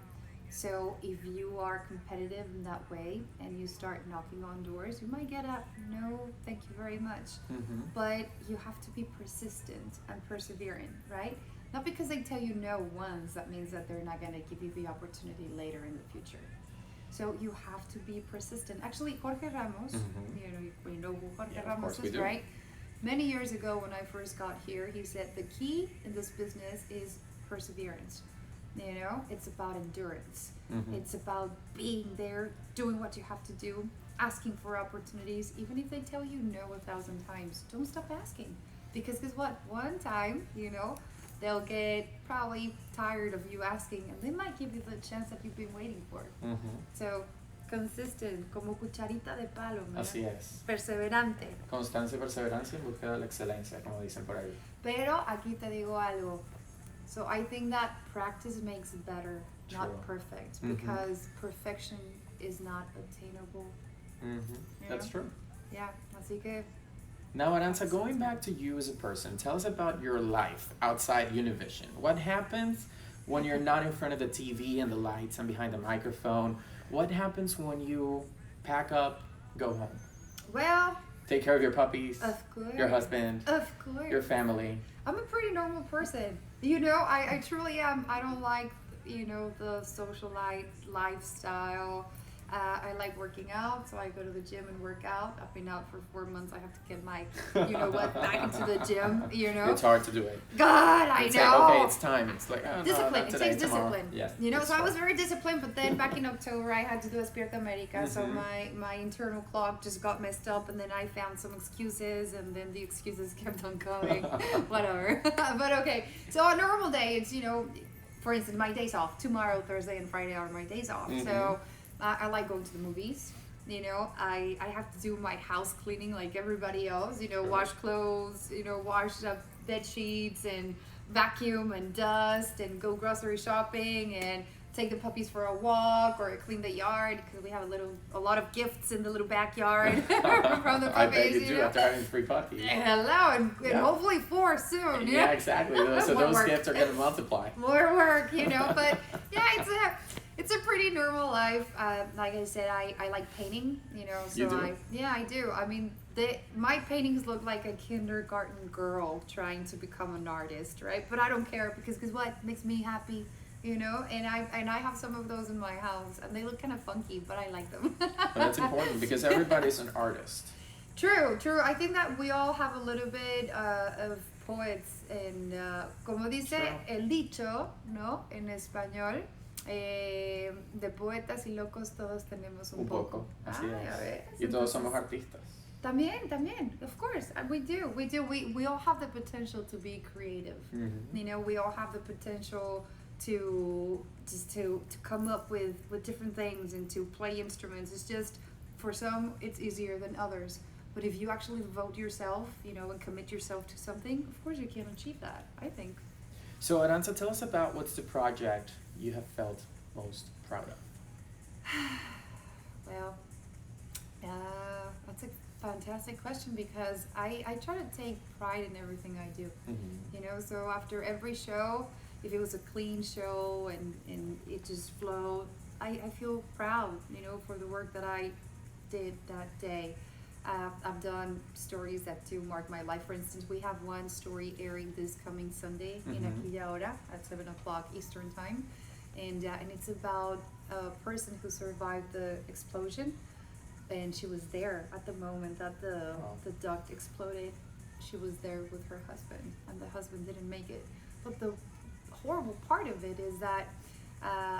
Speaker 3: So if you are competitive in that way and you start knocking on doors, you might get a no, thank you very much. But you have to be persistent and persevering, right? Not because they tell you no once, that means that they're not going to give you the opportunity later in the future. So you have to be persistent. Actually, Jorge Ramos, you know, we know who Jorge Ramos is, right? Many years ago when I first got here, he said the key in this business is perseverance. You know, it's about endurance. It's about being there, doing what you have to do, asking for opportunities, even if they tell you no 1,000 times. Don't stop asking, because guess what? One time, you know, they'll get probably tired of you asking, and they might give you the chance that you've been waiting for. So, consistent, como cucharita de palo, ¿verdad?
Speaker 2: Así es.
Speaker 3: Perseverante.
Speaker 2: Constancia y perseverancia en búsqueda de la excelencia, como dicen por ahí.
Speaker 3: Pero aquí te digo algo. So I think that practice makes better, not perfect, because perfection is not attainable.
Speaker 2: That's true.
Speaker 3: Yeah, así que.
Speaker 2: Now, Arantxa, going back to you as a person, tell us about your life outside Univision. What happens when you're not in front of the TV and the lights and behind the microphone? What happens when you pack up, go home?
Speaker 3: Well,
Speaker 2: take care of your puppies,
Speaker 3: of course,
Speaker 2: your husband,
Speaker 3: of course,
Speaker 2: your family.
Speaker 3: I'm a pretty normal person. You know, I truly am. I don't like, you know, the socialite lifestyle. I like working out, so I go to the gym and work out. I've been out for 4 months. I have to get my, you know what, back into the gym, you know.
Speaker 2: It's hard to do it.
Speaker 3: God, I know.
Speaker 2: Like, okay, it's time. It's like, oh,
Speaker 3: discipline.
Speaker 2: No,
Speaker 3: it
Speaker 2: today,
Speaker 3: takes
Speaker 2: tomorrow.
Speaker 3: discipline.
Speaker 2: Yeah,
Speaker 3: you know, so
Speaker 2: fun.
Speaker 3: I was very disciplined, but then back in October, I had to do Despierta America, so my internal clock just got messed up, and then I found some excuses, and then the excuses kept on coming. Whatever. But okay, so on a normal day, it's, you know, for instance, my days off. Tomorrow, Thursday, and Friday are my days off. So I like going to the movies. You know, I have to do my house cleaning like everybody else. You know, wash clothes, you know, wash up bed sheets and vacuum and dust and go grocery shopping and take the puppies for a walk or clean the yard because we have a lot of gifts in the little backyard from the puppies.
Speaker 2: I bet you do
Speaker 3: know?
Speaker 2: after having 3 puppies.
Speaker 3: Hello, and hopefully 4 soon.
Speaker 2: Yeah, exactly. So those gifts are going to multiply.
Speaker 3: More work, you know, but yeah, it's a pretty normal life. Like I said, I like painting, you know, so
Speaker 2: you do?
Speaker 3: I do. I mean, my paintings look like a kindergarten girl trying to become an artist, right? But I don't care because what? It makes me happy, you know, and I have some of those in my house and they look kind of funky, but I like them.
Speaker 2: Well, that's important because everybody's an artist.
Speaker 3: True. I think that we all have a little bit of poets and, como dice el dicho, ¿no? En español. De poetas y locos todos tenemos un poco.
Speaker 2: Así es. Y todos somos artistas.
Speaker 3: También, of course, we do. We all have the potential to be creative. You know, we all have the potential to come up with different things and to play instruments. It's just for some it's easier than others. But if you actually devote yourself, you know, and commit yourself to something, of course you can achieve that, I think.
Speaker 2: So Arantxa, tell us about what's the project you have felt most proud of.
Speaker 3: Well, That's a fantastic question because I try to take pride in everything I do. So after every show, if it was a clean show and it just flowed, I feel proud, for the work that I did that day. I've done stories that do mark my life. For instance, we have one story airing this coming Sunday in Aquilla Hora at 7 o'clock Eastern Time. And it's about a person who survived the explosion. And she was there at the moment that the duct exploded. She was there with her husband, and the husband didn't make it. But the horrible part of it is that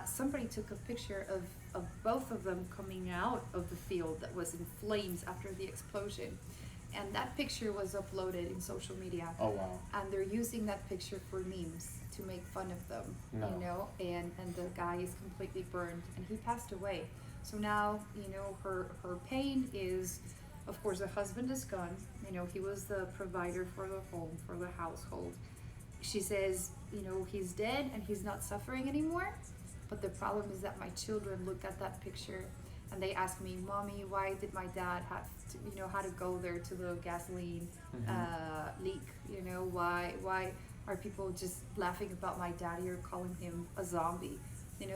Speaker 3: somebody took a picture of both of them coming out of the field that was in flames after the explosion. And that picture was uploaded in social media.
Speaker 2: Oh, wow.
Speaker 3: And they're using that picture for memes to make fun of them, and the guy is completely burned and he passed away. So now, her pain is, of course, the husband is gone. He was the provider for the home, for the household. She says, he's dead and he's not suffering anymore. But the problem is that my children look at that picture and they ask me, Mommy, why did my dad have to, how to go there to the gasoline leak? Why are people just laughing about my daddy or calling him a zombie?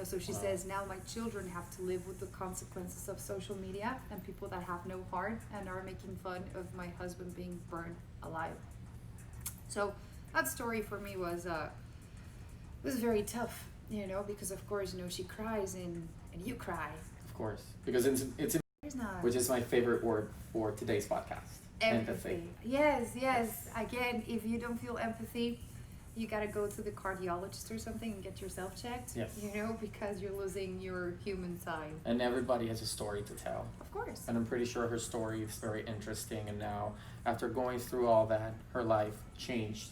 Speaker 3: So she says, now my children have to live with the consequences of social media and people that have no heart and are making fun of my husband being burned alive. So that story for me was very tough, because of course, she cries and you cry.
Speaker 2: Of course, because it's which is my favorite word for today's podcast.
Speaker 3: Empathy. Yes. Again, if you don't feel empathy, you got to go to the cardiologist or something and get yourself checked.
Speaker 2: Yes.
Speaker 3: Because you're losing your human side.
Speaker 2: And everybody has a story to tell.
Speaker 3: Of course.
Speaker 2: And I'm pretty sure her story is very interesting. And now, after going through all that, her life changed.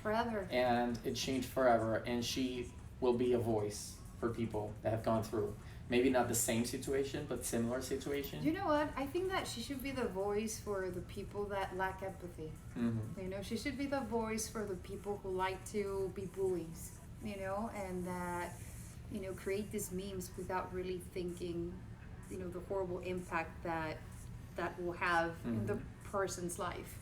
Speaker 3: Forever.
Speaker 2: And it changed forever. And she will be a voice for people that have gone through maybe not the same situation, but similar situation.
Speaker 3: You know what? I think that she should be the voice for the people that lack empathy. She should be the voice for the people who like to be bullies, and that, create these memes without really thinking, the horrible impact that will have in the person's life.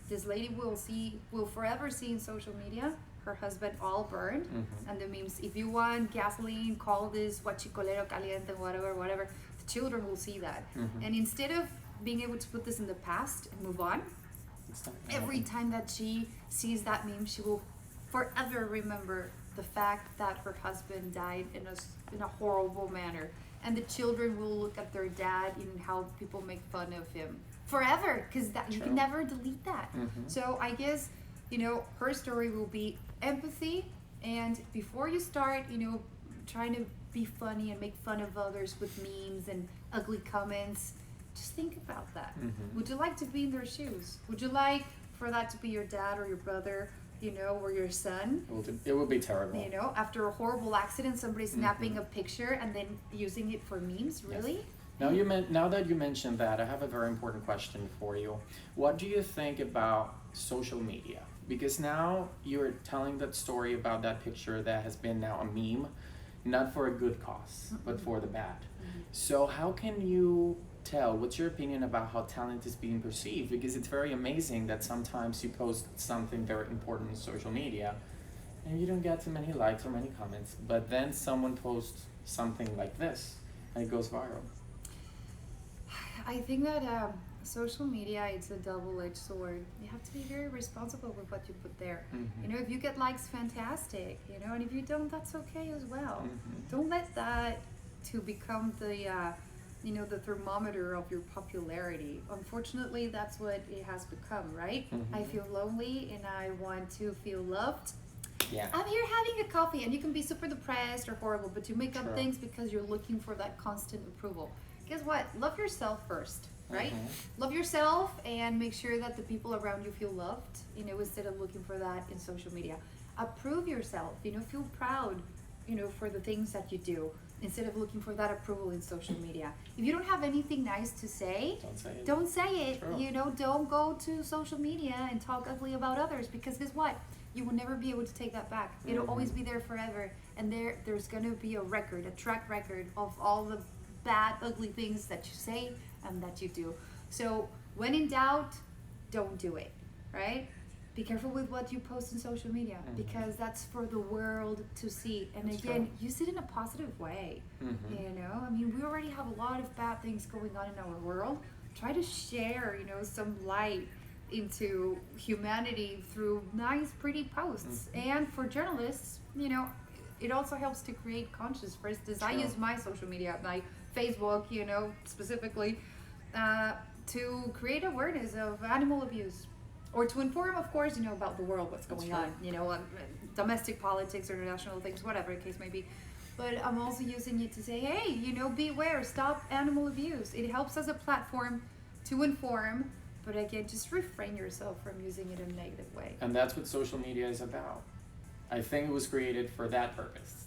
Speaker 3: This lady will forever see in social media her husband all burned, and the memes, if you want gasoline, call this huachicolero caliente, whatever, the children will see that. And instead of being able to put this in the past and move on, every time that she sees that meme, she will forever remember the fact that her husband died in a horrible manner. And the children will look at their dad and how people make fun of him forever, because you can never delete that. So I guess, her story will be empathy, and before you start, trying to be funny and make fun of others with memes and ugly comments, just think about that. Would you like to be in their shoes? Would you like for that to be your dad or your brother, or your son?
Speaker 2: It would be terrible.
Speaker 3: After a horrible accident, somebody snapping a picture and then using it for memes, really?
Speaker 2: Yes. Now that you mentioned that, I have a very important question for you. What do you think about social media? Because now you're telling that story about that picture that has been now a meme, not for a good cause, but for the bad. So how can you tell, what's your opinion about how talent is being perceived? Because it's very amazing that sometimes you post something very important on social media and you don't get too many likes or many comments, but then someone posts something like this and it goes viral.
Speaker 3: I think that social media, it's a double-edged sword. You have to be very responsible with what you put there. If you get likes, fantastic, and if you don't, that's okay as well. Don't let that to become the the thermometer of your popularity. Unfortunately, that's what it has become, right? I feel lonely and I want to feel loved.
Speaker 2: Yeah.
Speaker 3: I'm here having a coffee, and you can be super depressed or horrible, but you make up things because you're looking for that constant approval. Guess what? Love yourself first, right? Love yourself and make sure that the people around you feel loved, instead of looking for that in social media. Approve yourself, feel proud, for the things that you do, instead of looking for that approval in social media. If you don't have anything nice to say, don't say it.
Speaker 2: True.
Speaker 3: Don't go to social media and talk ugly about others, because guess what? You will never be able to take that back. It'll always be there forever, and there's gonna be a track record of all the bad, ugly things that you say and that you do. So when in doubt, don't do it, right? Be careful with what you post on social media, because that's for the world to see. And
Speaker 2: That's
Speaker 3: again,
Speaker 2: true.
Speaker 3: use it in a positive way. You know, I mean, we already have a lot of bad things going on in our world. Try to share, you know, some light into humanity through nice, pretty posts. And for journalists, you know, it also helps to create conscience. For instance, I
Speaker 2: True.
Speaker 3: use my social media, my Facebook, you know, specifically, to create awareness of animal abuse, or to inform, of course, you know, about the world, what's going on, you know, domestic politics or international things, whatever the case may be. But I'm also using it to say, hey, you know, beware, stop animal abuse. It helps as a platform to inform, but again, just refrain yourself from using it in a negative way.
Speaker 2: And that's what social media is about. I think it was created for that purpose,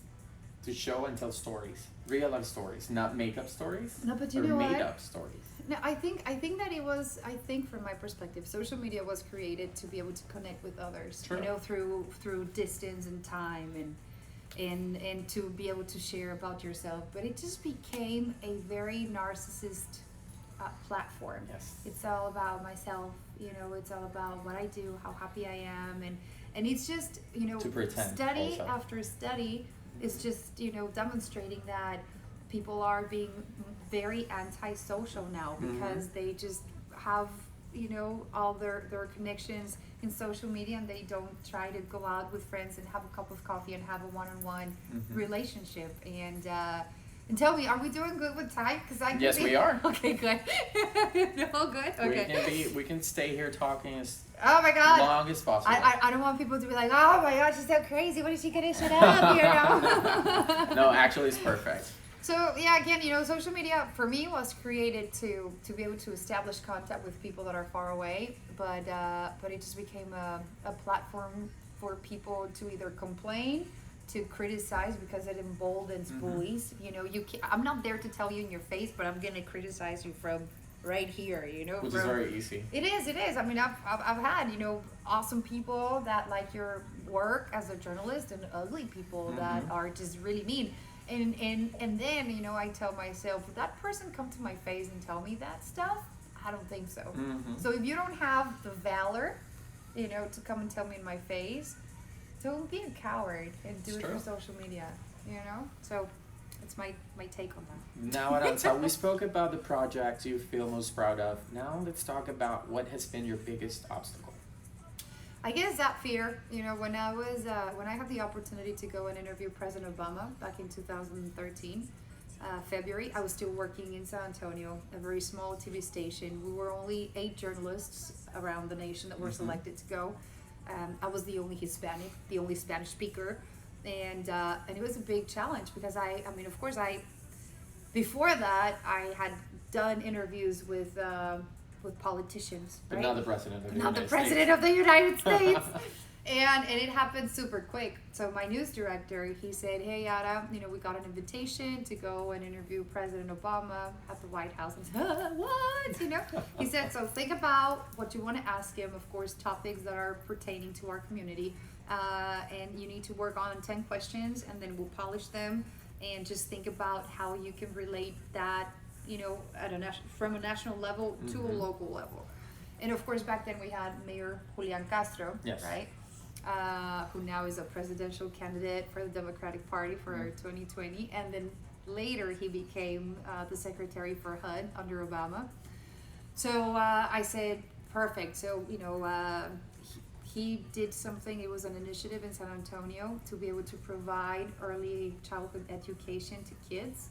Speaker 2: to show and tell stories, real life stories, not make up stories,
Speaker 3: No, but you
Speaker 2: or
Speaker 3: know
Speaker 2: made
Speaker 3: what?
Speaker 2: up stories.
Speaker 3: No, I think that it was. I think from my perspective, social media was created to be able to connect with others.
Speaker 2: True.
Speaker 3: You know, through distance and time, and to be able to share about yourself. But it just became a very narcissist platform.
Speaker 2: Yes.
Speaker 3: It's all about myself. You know, it's all about what I do, how happy I am, and it's just, you know,
Speaker 2: To pretend
Speaker 3: study
Speaker 2: also.
Speaker 3: after study is just, you know, demonstrating that people are being very antisocial now, because they just have, you know, all their connections in social media, and they don't try to go out with friends and have a cup of coffee and have a one-on-one relationship. And tell me, are we doing good with time? Because I can
Speaker 2: Yes,
Speaker 3: be-
Speaker 2: we are.
Speaker 3: Okay, good. No, good. Okay.
Speaker 2: We can stay here talking as
Speaker 3: Oh my God.
Speaker 2: long as possible.
Speaker 3: I don't want people to be like, oh my God, she's so crazy. What is she gonna shut up? You know?
Speaker 2: No, actually, it's perfect.
Speaker 3: So yeah, again, you know, social media for me was created to be able to establish contact with people that are far away, but it just became a platform for people to either complain, to criticize, because it emboldens bullies. You know, I'm not there to tell you in your face, but I'm gonna criticize you from right here. You know,
Speaker 2: Which is very easy.
Speaker 3: It is. I mean, I've had, you know, awesome people that like your work as a journalist, and ugly people that are just really mean. And then, you know, I tell myself, would that person come to my face and tell me that stuff? I don't think so. So if you don't have the valor, you know, to come and tell me in my face, don't be a coward and do
Speaker 2: It's
Speaker 3: it
Speaker 2: true.
Speaker 3: for social media, you know? So it's my take on that.
Speaker 2: Now, Arantxa, we spoke about the project you feel most proud of. Now let's talk about what has been your biggest obstacle.
Speaker 3: I guess that fear, you know, when I had the opportunity to go and interview President Obama back in 2013, February, I was still working in San Antonio, a very small TV station. We were only 8 journalists around the nation that were selected to go. I was the only Hispanic, the only Spanish speaker, and it was a big challenge, because I mean, of course, before that, I had done interviews with politicians,
Speaker 2: But
Speaker 3: right?
Speaker 2: not the president of the
Speaker 3: Not the
Speaker 2: United
Speaker 3: president
Speaker 2: States.
Speaker 3: of the United States. And it happened super quick. So my news director, he said, hey, Yara, you know, we got an invitation to go and interview President Obama at the White House. And I said, what? You know? He said, so think about what you want to ask him, of course, topics that are pertaining to our community. And you need to work on 10 questions, and then we'll polish them. And just think about how you can relate that, you know, from a national level to a local level. And of course, back then we had Mayor Julian Castro,
Speaker 2: Yes.
Speaker 3: right? Who now is a presidential candidate for the Democratic Party for 2020. And then later he became the secretary for HUD under Obama. So I said, perfect. So, you know, he did something. It was an initiative in San Antonio to be able to provide early childhood education to kids.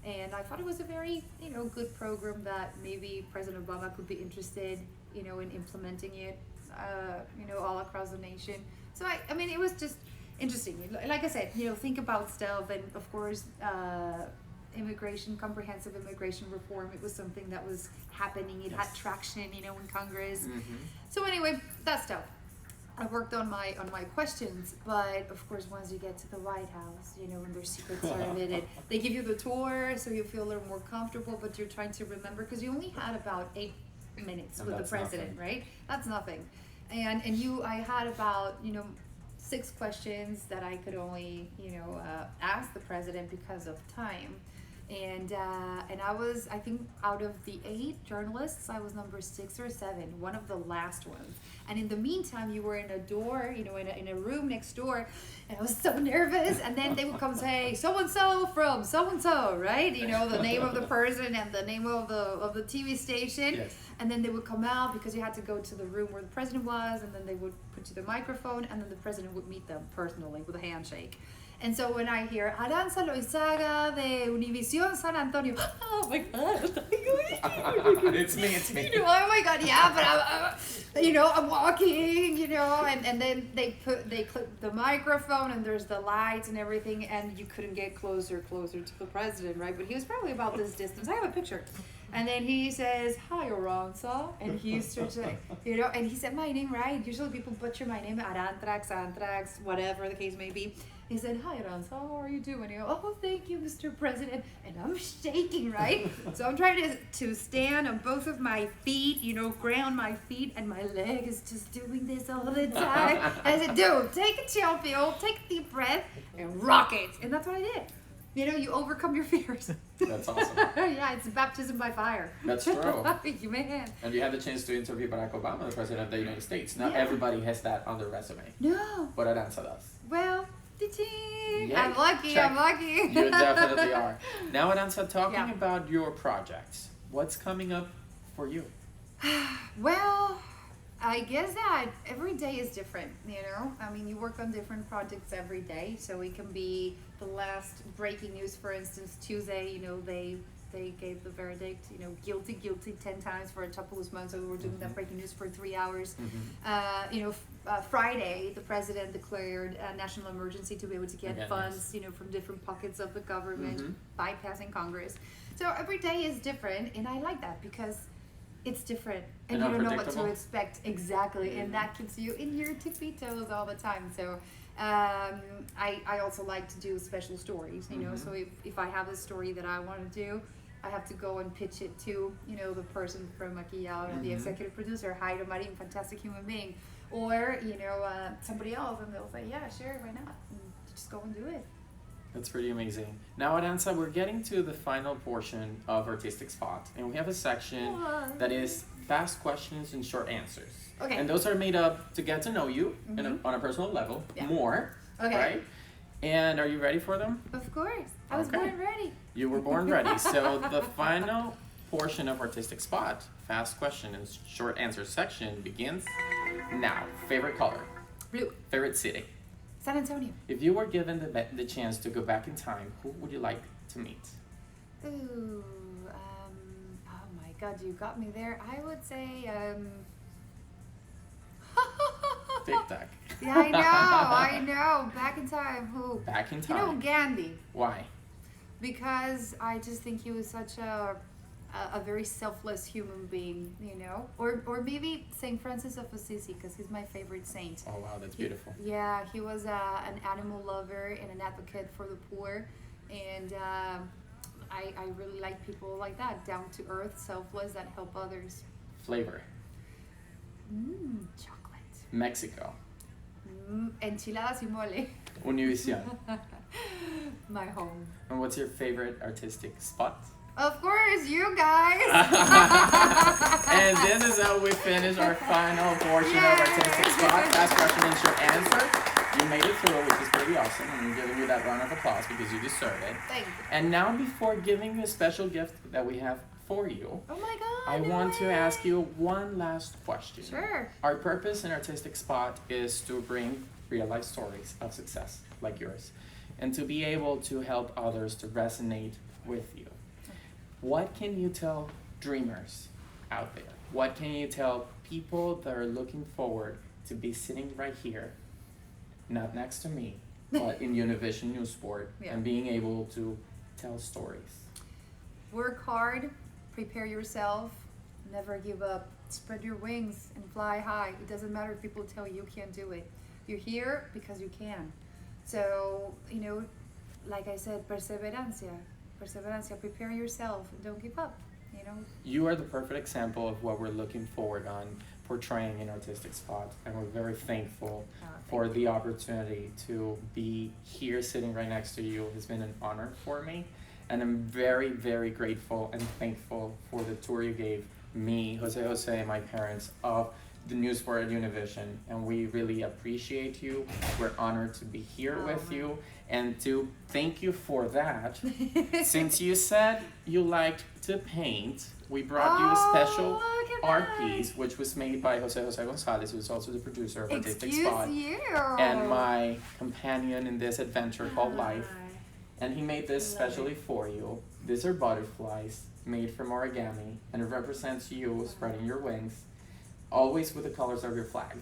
Speaker 3: And I thought it was a very, you know, good program that maybe President Obama could be interested, you know, in implementing it, you know, all across the nation. So I mean, it was just interesting. Like I said, you know, think about stuff, and of course, comprehensive immigration reform. It was something that was happening. It had traction, you know, in Congress. So anyway, that stuff. I worked on my questions, but of course, once you get to the White House, you know, when there's Secret Service, and they give you the tour, so you feel a little more comfortable, but you're trying to remember, because you only had about 8 minutes with the president,
Speaker 2: nothing.
Speaker 3: right? That's nothing. And I had about, you know, 6 questions that I could only, you know, ask the president because of time. And I think out of the 8 journalists, I was number 6 or 7, one of the last ones. And in the meantime, you were in a door, in a room next door, and I was so nervous. And then they would come say, so and so from so and so, right? The name of the person and the name of the TV station.
Speaker 2: Yes.
Speaker 3: And then they would come out because you had to go to the room where the president was, and then they would put you the microphone, and then the president would meet them personally with a handshake. And so when I hear Arantxa Loizaga de Univision San Antonio, oh my God,
Speaker 2: It's me.
Speaker 3: oh my God, yeah, but I'm walking, and then they clip the microphone, and there's the lights and everything, and you couldn't get closer to the president, right? But he was probably about this distance. I have a picture. And then he says, hi, Arantxa. And he starts like, and he said my name right. Usually people butcher my name, Arantrax, Antrax, whatever the case may be. He said, hi, Arantxa, how are you doing? And oh, thank you, Mr. President. And I'm shaking, right? So I'm trying to stand on both of my feet, ground my feet, and my leg is just doing this all the time. I said, dude, take a chill pill, take a deep breath, and rock it. And that's what I did. You overcome your fears.
Speaker 2: That's awesome.
Speaker 3: Yeah, it's baptism by fire.
Speaker 2: That's true.
Speaker 3: You man.
Speaker 2: And you had the chance to interview Barack Obama, the president of the United States. Not
Speaker 3: Yeah.
Speaker 2: everybody has that on their resume.
Speaker 3: No.
Speaker 2: But Arantxa does.
Speaker 3: Well, ding.
Speaker 2: Yeah,
Speaker 3: I'm lucky.
Speaker 2: check.
Speaker 3: I'm lucky.
Speaker 2: You definitely are. Now, Arantxa, talking
Speaker 3: Yeah.
Speaker 2: about your projects, what's coming up for you?
Speaker 3: Well, I guess that every day is different, I mean, you work on different projects every day, so it can be the last breaking news, for instance, Tuesday, they gave the verdict, guilty 10 times for a Chapo so we were doing that breaking news for 3 hours. Friday, the president declared a national emergency to be able to get
Speaker 2: Again,
Speaker 3: funds, from different pockets of the government, bypassing Congress. So every day is different, and I like that because it's different, and you don't know what to
Speaker 2: unpredictable.
Speaker 3: expect exactly, and that keeps you in your tippy toes all the time. So I also like to do special stories, so if I have a story that I want to do, I have to go and pitch it to, the person from Maquillado, the executive producer, Jairo Marin, fantastic human being, or, somebody else, and they'll say, yeah, sure, why not? And just go and do it.
Speaker 2: That's pretty amazing. Now, Arantxa, we're getting to the final portion of Artistic Spot, and we have a section that is fast questions and short answers.
Speaker 3: Okay.
Speaker 2: And those are made up to get to know you on a personal level more,
Speaker 3: Okay.
Speaker 2: right? And are you ready for them?
Speaker 3: Of course. I was
Speaker 2: Okay.
Speaker 3: born ready.
Speaker 2: You were born ready. So the final portion of Artistic Spot, fast question and short answer section begins now. Favorite color?
Speaker 3: Blue.
Speaker 2: Favorite city?
Speaker 3: San Antonio.
Speaker 2: If you were given the chance to go back in time, who would you like to meet?
Speaker 3: Ooh, oh my God, you got me there. I would say,
Speaker 2: Tic-tac.
Speaker 3: Yeah, I know. Back in time, who?
Speaker 2: Back in time.
Speaker 3: Gandhi.
Speaker 2: Why?
Speaker 3: Because I just think he was such a very selfless human being, or maybe Saint Francis of Assisi, because he's my favorite saint.
Speaker 2: Oh wow, that's beautiful.
Speaker 3: Yeah, he was an animal lover and an advocate for the poor, and I really like people like that, down to earth, selfless, that help others.
Speaker 2: Flavor.
Speaker 3: Chocolate.
Speaker 2: Mexico.
Speaker 3: Enchiladas y mole.
Speaker 2: Univision.
Speaker 3: My home.
Speaker 2: And what's your favorite artistic spot?
Speaker 3: Of course, you guys.
Speaker 2: And this is how we finish our final portion of Artistic Spot. Fast question and short answer. You made it through, which is pretty awesome. And I'm giving you that round of applause because you deserve it.
Speaker 3: Thank you.
Speaker 2: And now, before giving you a special gift that we have for you,
Speaker 3: Oh my God.
Speaker 2: I want to ask you one last question.
Speaker 3: Sure.
Speaker 2: Our purpose in Artistic Spot is to bring real-life stories of success like yours, and to be able to help others to resonate with you. What can you tell dreamers out there? What can you tell people that are looking forward to be sitting right here, not next to me, but in Univision Newsport, and being able to tell stories?
Speaker 3: Work hard, prepare yourself, never give up. Spread your wings and fly high. It doesn't matter if people tell you can't do it. You're here because you can. So, like I said, perseverancia, prepare yourself, don't give up,
Speaker 2: You are the perfect example of what we're looking forward on portraying in Artistic Spot, and we're very thankful for the opportunity to be here sitting right next to you. It's been an honor for me, And I'm very, very grateful and thankful for the tour you gave me, Jose, and my parents of the Newsport at Univision. And we really appreciate you. We're honored to be here with you. And to thank you for that, since you said you liked to paint, we brought you a special art piece, which was made by Jose Gonzalez, who's also the producer of Artistic Spot.
Speaker 3: You.
Speaker 2: And my companion in this adventure called Life. And he made this specially for you. These are butterflies made from origami, and it represents you spreading your wings, always with the colors of your flag.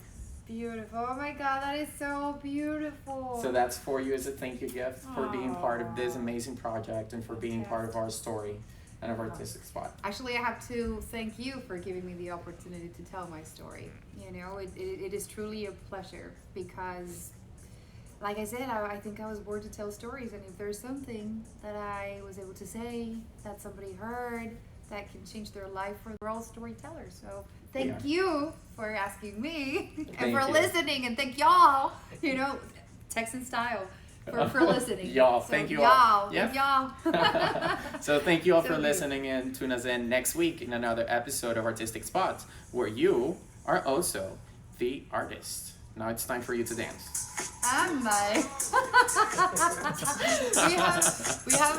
Speaker 3: Beautiful. Oh my God, that is so beautiful.
Speaker 2: So that's for you as a thank you gift for being part of this amazing project and for being part of our story and of Artistic Spot.
Speaker 3: Actually, I have to thank you for giving me the opportunity to tell my story. You know, it is truly a pleasure because, like I said, I think I was born to tell stories, and if there's something that I was able to say that somebody heard that can change their life, we're all storytellers. So thank you for asking me and for listening, and thank y'all, you know, Texan style, for listening.
Speaker 2: Y'all,
Speaker 3: so
Speaker 2: thank you
Speaker 3: y'all,
Speaker 2: all.
Speaker 3: Thank y'all.
Speaker 2: So thank you all
Speaker 3: So
Speaker 2: for
Speaker 3: good.
Speaker 2: listening, and tune us in next week in another episode of Artistic Spots, where you are also the artist. Now it's time for you to dance.
Speaker 3: I'm like, we have